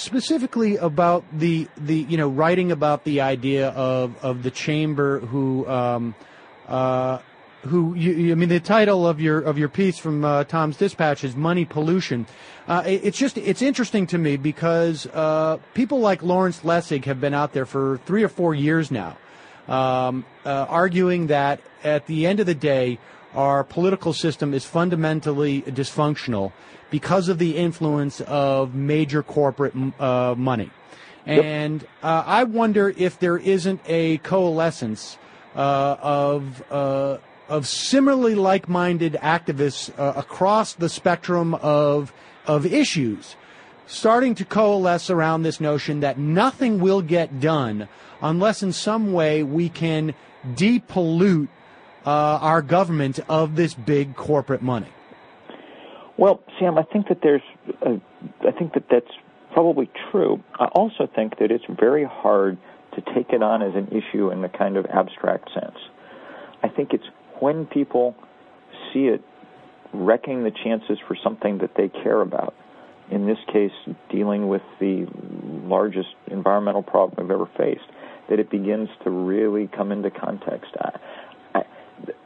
specifically about the writing about the idea of the chamber the title of your piece from Tom's Dispatch is Money Pollution. It's interesting to me because people like Lawrence Lessig have been out there for 3 or 4 years now, arguing that at the end of the day, our political system is fundamentally dysfunctional because of the influence of major corporate money. And I wonder if there isn't a coalescence of similarly like-minded activists across the spectrum of issues starting to coalesce around this notion that nothing will get done unless in some way we can depollute our government of this big corporate money. Well, Sam, I think that that's probably true. I also think that it's very hard to take it on as an issue in the kind of abstract sense. I think it's when people see it wrecking the chances for something that they care about, in this case dealing with the largest environmental problem we've ever faced, that it begins to really come into context.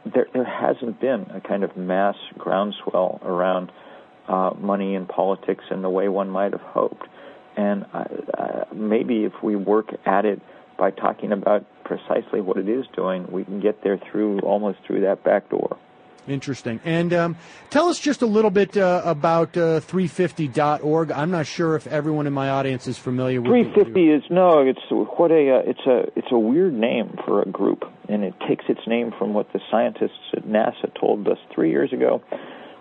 There hasn't been a kind of mass groundswell around money and politics in the way one might have hoped. And maybe if we work at it by talking about precisely what it is doing, we can get there almost through that back door. Interesting. And tell us just a little bit about 350.org. I'm not sure if everyone in my audience is familiar with 350 it's a weird name for a group, and it takes its name from what the scientists at NASA told us 3 years ago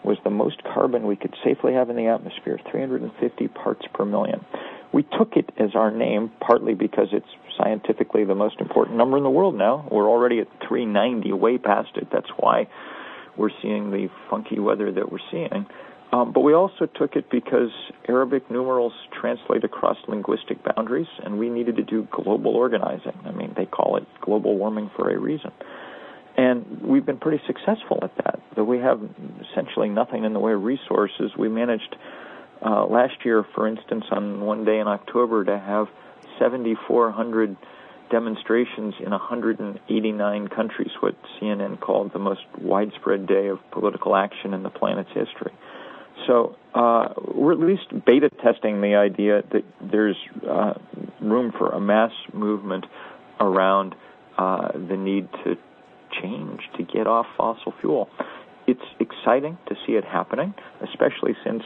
was the most carbon we could safely have in the atmosphere, 350 parts per million. We took it as our name partly because it's scientifically the most important number in the world now. We're already at 390, way past it. That's why we're seeing the funky weather that we're seeing. But we also took it because Arabic numerals translate across linguistic boundaries, and we needed to do global organizing. I mean, they call it global warming for a reason. And we've been pretty successful at that. Though we have essentially nothing in the way of resources, we managed last year, for instance, on one day in October, to have 7,400 demonstrations in 189 countries, what CNN called the most widespread day of political action in the planet's history. So we're at least beta testing the idea that there's room for a mass movement around the need to change, to get off fossil fuel. It's exciting to see it happening, especially since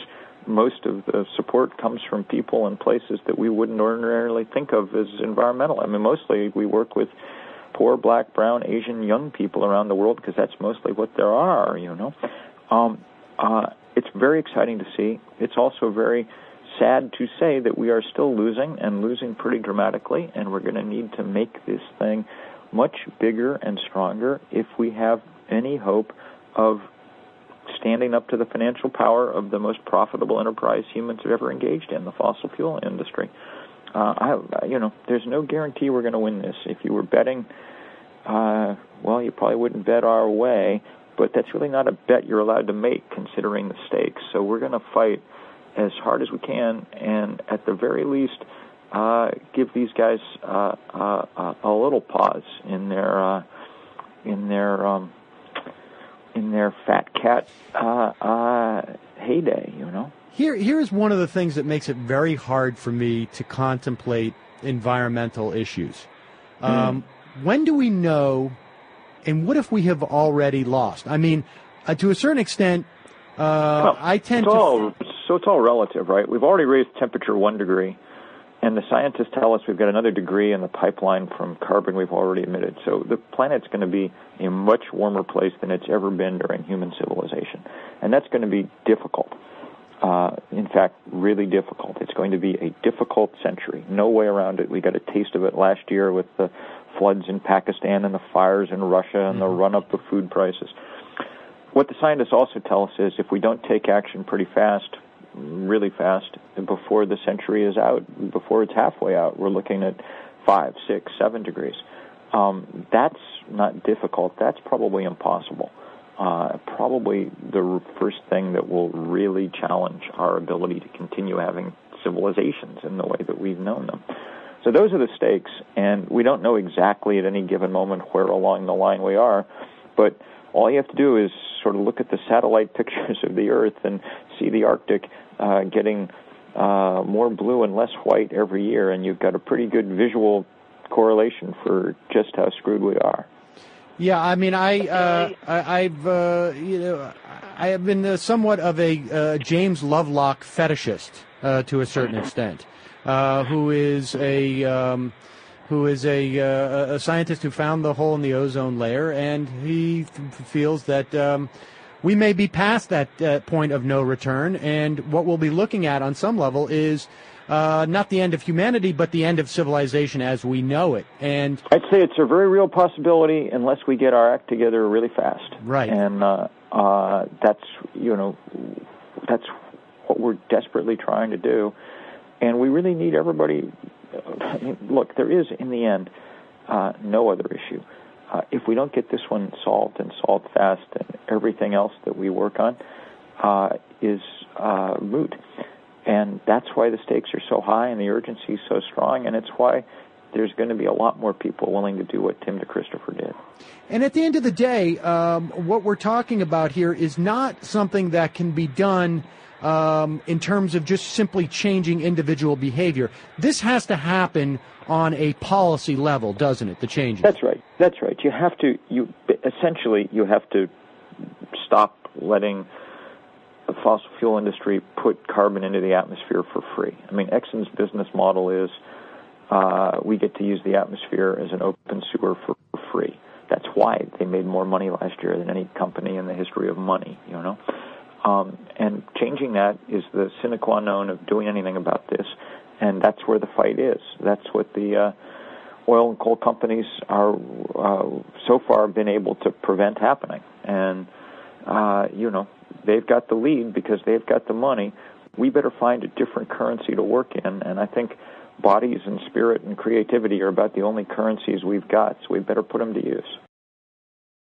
most of the support comes from people in places that we wouldn't ordinarily think of as environmental. I mean, mostly we work with poor black, brown, Asian young people around the world because that's mostly what there are, you know. It's very exciting to see. It's also very sad to say that we are still losing, and losing pretty dramatically, and we're going to need to make this thing much bigger and stronger if we have any hope of standing up to the financial power of the most profitable enterprise humans have ever engaged in, the fossil fuel industry. There's no guarantee we're going to win this. If you were betting, you probably wouldn't bet our way, but that's really not a bet you're allowed to make considering the stakes. So we're going to fight as hard as we can, and at the very least, give these guys a little pause in their fat cat heyday, you know. Here's one of the things that makes it very hard for me to contemplate environmental issues. When do we know, and what if we have already lost? I mean, to a certain extent, So it's all relative, right? We've already raised temperature 1 degree, and the scientists tell us we've got another degree in the pipeline from carbon we've already emitted. So the planet's going to be a much warmer place than it's ever been during human civilization. And that's going to be difficult. In fact, really difficult. It's going to be a difficult century. No way around it. We got a taste of it last year with the floods in Pakistan and the fires in Russia and the run-up of food prices. What the scientists also tell us is if we don't take action pretty fast, really fast, before the century is out, before it's halfway out, we're looking at 5, 6, 7 degrees. That's not difficult. That's probably impossible. Probably the first thing that will really challenge our ability to continue having civilizations in the way that we've known them. So those are the stakes, and we don't know exactly at any given moment where along the line we are, but all you have to do is sort of look at the satellite pictures of the Earth and see the Arctic getting more blue and less white every year, and you've got a pretty good visual correlation for just how screwed we are. Yeah, I mean, I have been somewhat of a James Lovelock fetishist to a certain extent, who is a scientist who found the hole in the ozone layer, and he feels that we may be past that point of no return, and what we'll be looking at on some level is not the end of humanity, but the end of civilization as we know it. And I'd say it's a very real possibility unless we get our act together really fast. Right. And that's what we're desperately trying to do. And we really need everybody. I mean, look, there is, in the end, no other issue. If we don't get this one solved and solved fast, and everything else that we work on is moot. And that's why the stakes are so high and the urgency is so strong, and it's why there's going to be a lot more people willing to do what Tim DeChristopher did. And at the end of the day, what we're talking about here is not something that can be done in terms of just simply changing individual behavior. This has to happen on a policy level, doesn't it, the changes? That's right. That's right. You have to stop letting the fossil fuel industry put carbon into the atmosphere for free. I mean, Exxon's business model is we get to use the atmosphere as an open sewer for free. That's why they made more money last year than any company in the history of money, you know. And changing that is the sine qua non of doing anything about this, and that's where the fight is. That's what the oil and coal companies are so far been able to prevent happening. And, they've got the lead because they've got the money. We better find a different currency to work in, and I think bodies and spirit and creativity are about the only currencies we've got, so we better put them to use.